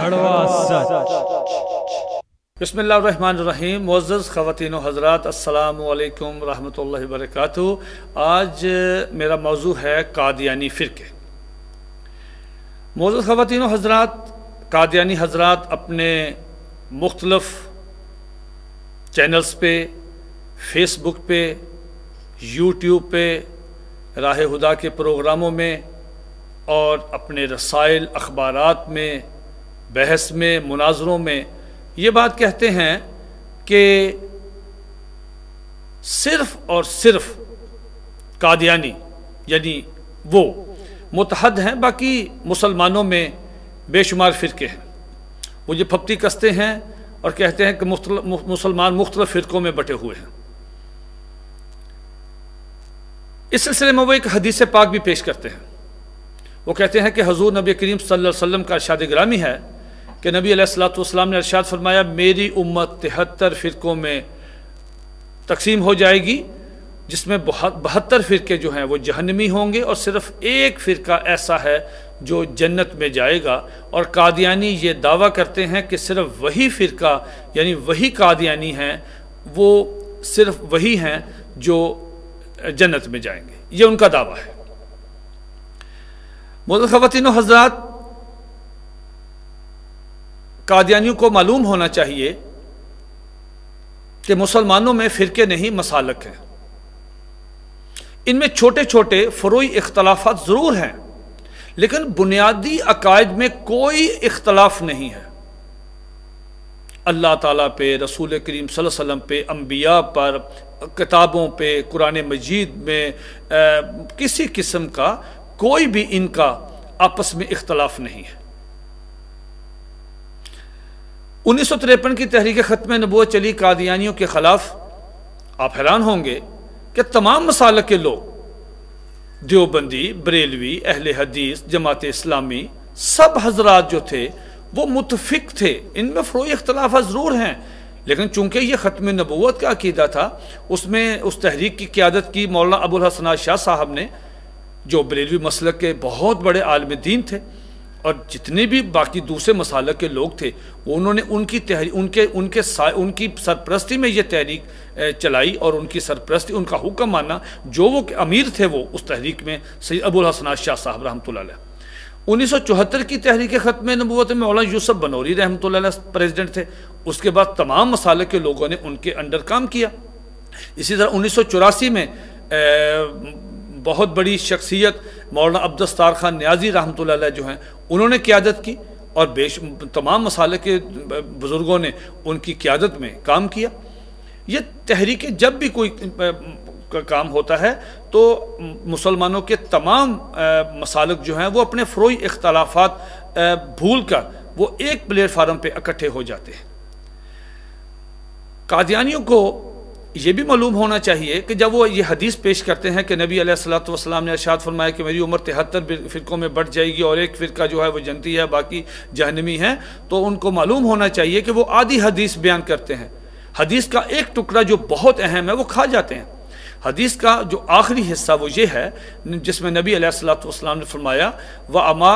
کڑوا سچ۔ بسم اللہ الرحمن الرحیم۔ معزز خواتین و حضرات، السلام علیکم ورحمۃ اللہ وبرکاتہ۔ آج میرا موضوع ہے قادیانی فرقے۔ معزز خواتین و حضرات، قادیانی حضرات اپنے مختلف چینلز پہ، فیس بک پہ، یوٹیوب پہ، راہ ہدا کے پروگراموں میں اور اپنے رسائل، اخبارات میں، بحث میں، مناظروں میں یہ بات کہتے ہیں کہ صرف اور صرف قادیانی یعنی وہ متحد ہیں، باقی مسلمانوں میں بے شمار فرقے ہیں۔ وہ یہ پھپتی کستے ہیں اور کہتے ہیں کہ مسلمان مختلف فرقوں میں بٹے ہوئے ہیں۔ اس سلسلے میں وہ ایک حدیث پاک بھی پیش کرتے ہیں۔ وہ کہتے ہیں کہ حضور نبی کریم صلی اللہ علیہ وسلم کا ارشاد گرامی ہے کہ نبی علیہ الصلوۃ والسلام نے ارشاد فرمایا، میری امت 73 فرقوں میں تقسیم ہو جائے گی، جس میں 72 فرقے جو ہیں وہ جہنمی ہوں گے، اور صرف ایک فرقہ ایسا ہے جو جنت میں جائے گا۔ اور قادیانی یہ دعویٰ کرتے ہیں کہ صرف وہی فرقہ یعنی وہی قادیانی ہیں، وہ صرف وہی ہیں جو جنت میں جائیں گے۔ یہ ان کا دعویٰ ہے۔ معزز خواتین و حضرات، قادیانیوں کو معلوم ہونا چاہیے کہ مسلمانوں میں فرقے نہیں، مسالک ہیں۔ ان میں چھوٹے چھوٹے فروعی اختلافات ضرور ہیں، لیکن بنیادی عقائد میں کوئی اختلاف نہیں ہے۔ اللہ تعالیٰ پہ، رسول کریم صلی اللہ علیہ وسلم پہ، انبیاء پر، کتابوں پہ، قرآن مجید میں کسی قسم کا کوئی بھی ان کا آپس میں اختلاف نہیں ہے۔ 1953 کی تحریک ختم نبوت چلی قادیانیوں کے خلاف۔ آپ حیران ہوں گے کہ تمام مسالک کے لوگ، دیوبندی، بریلوی، اہل حدیث، جماعت اسلامی، سب حضرات جو تھے وہ متفق تھے۔ ان میں فروعی اختلافات ضرور ہیں، لیکن چونکہ یہ ختم نبوت کا عقیدہ تھا، اس میں اس تحریک کی قیادت کی مولانا ابو الحسن شاہ صاحب نے، جو بریلوی مسلک کے بہت بڑے عالم دین تھے، اور جتنے بھی باقی دوسرے مسالک کے لوگ تھے، انہوں نے ان کی سرپرستی میں یہ تحریک چلائی، اور ان کی سرپرستی، ان کا حکم مانا۔ جو وہ امیر تھے وہ اس تحریک میں سید ابو الحسن شاہ صاحب رحمۃ اللہ علیہ۔ 1974 کی تحریک ختم نبوت میں مولانا یوسف بنوری رحمۃ اللہ علیہ پریزیڈنٹ تھے۔ اس کے بعد تمام مسالک کے لوگوں نے ان کے انڈر کام کیا۔ اسی طرح 1984 میں بہت بڑی شخصیت مولانا عبدالستار خان نیازی رحمۃ اللہ علیہ جو ہیں، انہوں نے قیادت کی، اور تمام مسالک کے بزرگوں نے ان کی قیادت میں کام کیا۔ یہ تحریک جب بھی کوئی کام ہوتا ہے تو مسلمانوں کے تمام مسالک جو ہیں وہ اپنے فروعی اختلافات بھول کر وہ ایک پلیٹ فارم پہ اکٹھے ہو جاتے ہیں۔ قادیانیوں کو یہ بھی معلوم ہونا چاہیے کہ جب وہ یہ حدیث پیش کرتے ہیں کہ نبی علیہ الصلوۃ والسلام نے ارشاد فرمایا کہ میری عمر 73 فرقوں میں بٹ جائے گی، اور ایک فرقہ جو ہے وہ جنتی ہے، باقی جہنمی ہے، تو ان کو معلوم ہونا چاہیے کہ وہ آدھی حدیث بیان کرتے ہیں۔ حدیث کا ایک ٹکڑا جو بہت اہم ہے وہ کھا جاتے ہیں۔ حدیث کا جو آخری حصہ وہ یہ ہے جس میں نبی علیہ الصلوۃ والسلام نے فرمایا وَمَا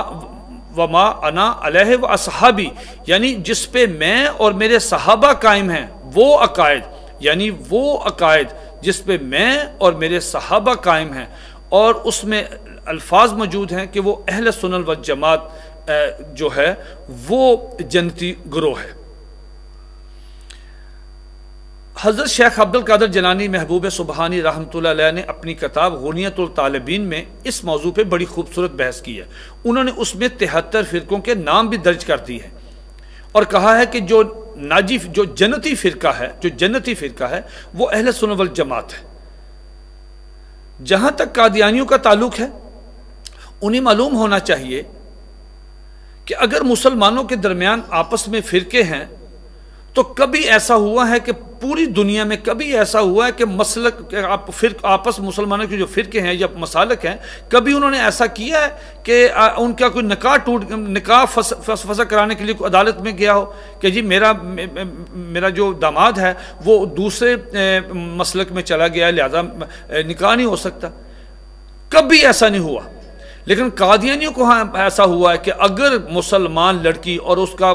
أَنَا عَلَيْهِ وَأَصْحَابِي، یعنی جس پہ میں اور میرے صحابہ قائم ہیں، وہ عقائد، یعنی وہ عقائد جس پہ میں اور میرے صحابہ قائم ہیں۔ اور اس میں الفاظ موجود ہیں کہ وہ اہل سنت والجماعت جو ہے وہ جنتی گروہ ہے۔ حضرت شیخ عبد القادر جیلانی محبوب سبحانی رحمۃ اللہ علیہ نے اپنی کتاب غنیۃ الطالبین میں اس موضوع پہ بڑی خوبصورت بحث کی ہے۔ انہوں نے اس میں 73 فرقوں کے نام بھی درج کر دی ہے، اور کہا ہے کہ جو جنتی فرقہ ہے وہ اہل سنت والجماعت ہے۔ جہاں تک قادیانیوں کا تعلق ہے، انہیں معلوم ہونا چاہیے کہ اگر مسلمانوں کے درمیان آپس میں فرقے ہیں تو کبھی ایسا ہوا ہے کہ پوری دنیا میں کبھی ایسا ہوا ہے کہ آپس مسلمانوں کے جو فرقے ہیں یا مسالک ہیں، کبھی انہوں نے ایسا کیا ہے کہ ان کا کوئی نکاح فسخ کرانے کے لیے کوئی عدالت میں گیا ہو کہ جی میرا جو داماد ہے وہ دوسرے مسلک میں چلا گیا ہے، لہذا نکاح نہیں ہو سکتا؟ کبھی ایسا نہیں ہوا۔ لیکن قادیانیوں کو ہاں ایسا ہوا ہے کہ اگر مسلمان لڑکی اور اس کا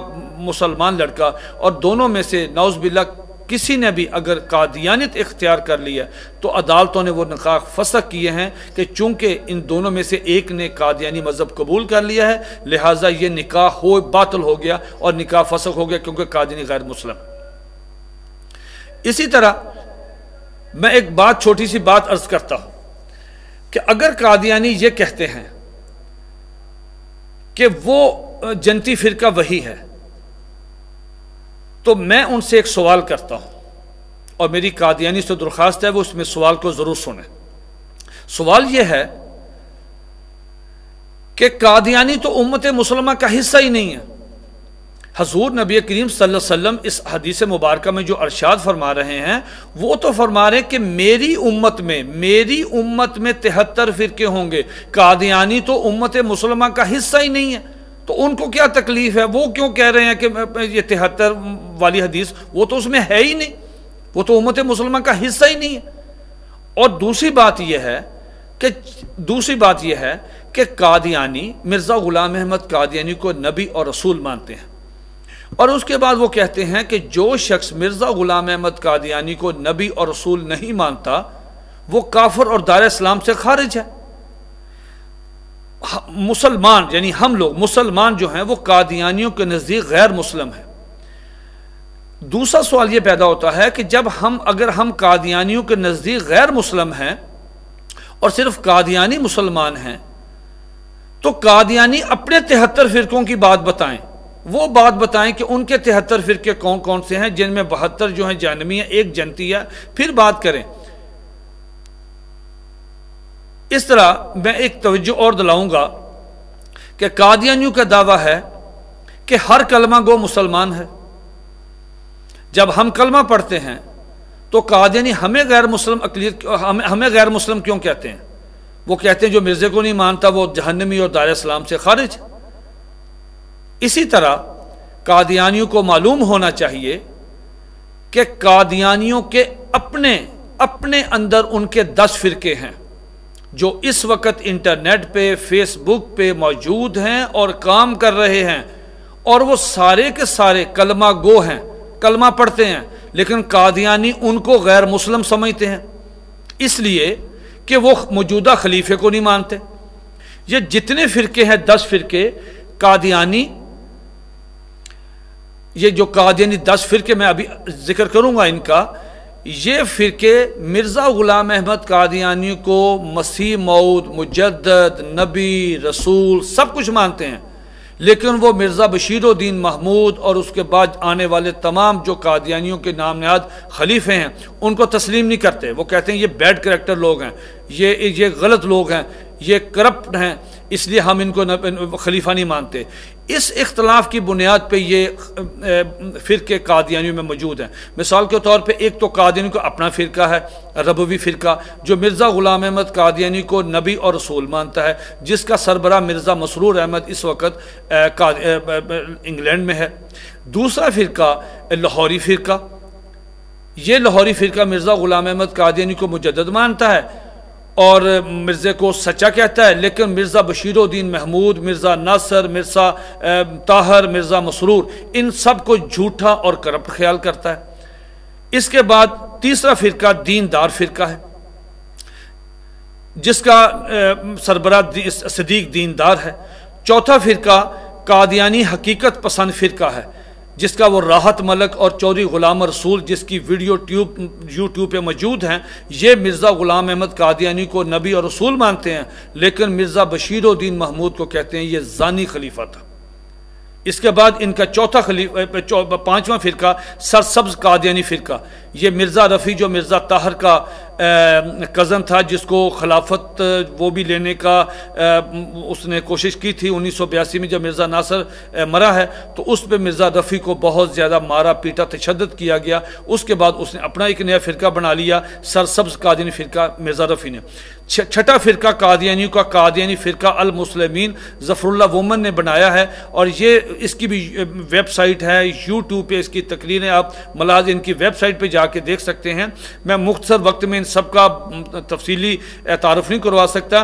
مسلمان لڑکا اور دونوں میں سے نعوذ باللہ کسی نے بھی اگر قادیانیت اختیار کر لیا تو عدالتوں نے وہ نکاح فسخ کیے ہیں کہ چونکہ ان دونوں میں سے ایک نے قادیانی مذہب قبول کر لیا ہے لہٰذا یہ نکاح باطل ہو گیا اور نکاح فسخ ہو گیا کیونکہ قادیانی غیر مسلم. اسی طرح میں ایک بات چھوٹی سی بات عرض کرتا ہوں کہ اگر قادیانی یہ کہتے ہیں کہ وہ جنتی فرقہ وہی ہے تو میں ان سے ایک سوال کرتا ہوں اور میری قادیانی سے درخواست ہے وہ اس میں سوال کو ضرور سنیں. سوال یہ ہے کہ قادیانی تو امت مسلمہ کا حصہ ہی نہیں ہے. حضور نبی کریم صلی اللہ علیہ وسلم اس حدیث مبارکہ میں جو ارشاد فرما رہے ہیں وہ تو فرما رہے ہیں کہ میری امت میں 73 فرقے ہوں گے. قادیانی تو امت مسلمہ کا حصہ ہی نہیں ہے تو ان کو کیا تکلیف ہے؟ وہ کیوں کہہ رہے ہیں کہ یہ 73 والی حدیث وہ تو اس میں ہے ہی نہیں, وہ تو امت مسلمہ کا حصہ ہی نہیں ہے. اور دوسری بات یہ ہے کہ قادیانی مرزا غلام احمد قادیانی کو نبی اور رسول مانتے ہیں اور اس کے بعد وہ کہتے ہیں کہ جو شخص مرزا غلام احمد قادیانی کو نبی اور رسول نہیں مانتا وہ کافر اور دائرہ اسلام سے خارج ہے. مسلمان یعنی ہم لوگ مسلمان جو ہیں وہ قادیانیوں کے نزدیک غیر مسلم ہیں. دوسرا سوال یہ پیدا ہوتا ہے کہ اگر ہم قادیانیوں کے نزدیک غیر مسلم ہیں اور صرف قادیانی مسلمان ہیں تو قادیانی اپنے 73 فرقوں کی بات بتائیں, وہ بات بتائیں کہ ان کے 73 فرقے کون کون سے ہیں جن میں 72 جو ہیں جہنمی ہیں, ایک جنتی ہے, پھر بات کریں. اس طرح میں ایک توجہ اور دلاؤں گا کہ قادیانیوں کا دعویٰ ہے کہ ہر کلمہ گو مسلمان ہے. جب ہم کلمہ پڑھتے ہیں تو قادیانی ہمیں غیر مسلم کیوں کہتے ہیں؟ وہ کہتے ہیں جو مرزے کو نہیں مانتا وہ جہنمی اور دائرہ اسلام سے خارج. اسی طرح قادیانیوں کو معلوم ہونا چاہیے کہ قادیانیوں کے اپنے اندر ان کے 10 فرقے ہیں جو اس وقت انٹرنیٹ پہ فیس بک پہ موجود ہیں اور کام کر رہے ہیں, اور وہ سارے کے سارے کلمہ گو ہیں, کلمہ پڑھتے ہیں, لیکن قادیانی ان کو غیر مسلم سمجھتے ہیں اس لیے کہ وہ موجودہ خلیفے کو نہیں مانتے. یہ جتنے فرقے ہیں 10 فرقے قادیانی, یہ جو قادیانی 10 فرقے میں ابھی ذکر کروں گا ان کا, یہ فرقے مرزا غلام احمد قادیانی کو مسیح موعود, مجدد, نبی, رسول سب کچھ مانتے ہیں, لیکن وہ مرزا بشیر الدین محمود اور اس کے بعد آنے والے تمام جو قادیانیوں کے نام نہاد خلیفے ہیں ان کو تسلیم نہیں کرتے. وہ کہتے ہیں یہ بیڈ کریکٹر لوگ ہیں, یہ غلط لوگ ہیں, یہ کرپٹ ہیں, اس لیے ہم ان کو خلیفہ نہیں مانتے. اس اختلاف کی بنیاد پہ یہ فرقے قادیانیوں میں موجود ہیں. مثال کے طور پہ ایک تو قادیانیوں کا اپنا فرقہ ہے ربوی فرقہ جو مرزا غلام احمد قادیانی کو نبی اور رسول مانتا ہے, جس کا سربراہ مرزا مسرور احمد اس وقت انگلینڈ میں ہے. دوسرا فرقہ لاہوری فرقہ, یہ لاہوری فرقہ مرزا غلام احمد قادیانی کو مجدد مانتا ہے اور مرزے کو سچا کہتا ہے, لیکن مرزا بشیر الدین محمود, مرزا ناصر, مرزا طاہر, مرزا مسرور ان سب کو جھوٹا اور کرپٹ خیال کرتا ہے. اس کے بعد تیسرا فرقہ دیندار فرقہ ہے جس کا سربراہ صدیق دیندار ہے. چوتھا فرقہ قادیانی حقیقت پسند فرقہ ہے جس کا وہ راحت ملک اور چودھری غلام رسول جس کی ویڈیو یوٹیوب پہ موجود ہیں, یہ مرزا غلام احمد قادیانی کو نبی اور رسول مانتے ہیں, لیکن مرزا بشیر الدین محمود کو کہتے ہیں یہ زانی خلیفہ تھا. اس کے بعد ان کا پانچواں فرقہ سرسبز قادیانی فرقہ, یہ مرزا رفیع جو مرزا طاہر کا کزن تھا جس کو خلافت وہ بھی لینے کا اس نے کوشش کی تھی 1982 میں جب مرزا ناصر مرا ہے, تو اس پہ مرزا رفیع کو بہت زیادہ مارا پیٹا تشدد کیا گیا. اس کے بعد اس نے اپنا ایک نیا فرقہ بنا لیا سرسبز قادیانی فرقہ مرزا رفیع نے. چھٹا فرقہ قادیانیوں کا قادیانی فرقہ المسلمین ظفر اللہ وومن نے بنایا ہے, اور یہ اس کی بھی ویب سائٹ ہے, یوٹیوب پہ اس کی تقریریں آپ ملاحظ ان کی ویب سائٹ پہ جا کے دیکھ سکتے ہیں. میں مختصر وقت میں ان سب کا تفصیلی تعارف نہیں کروا سکتا,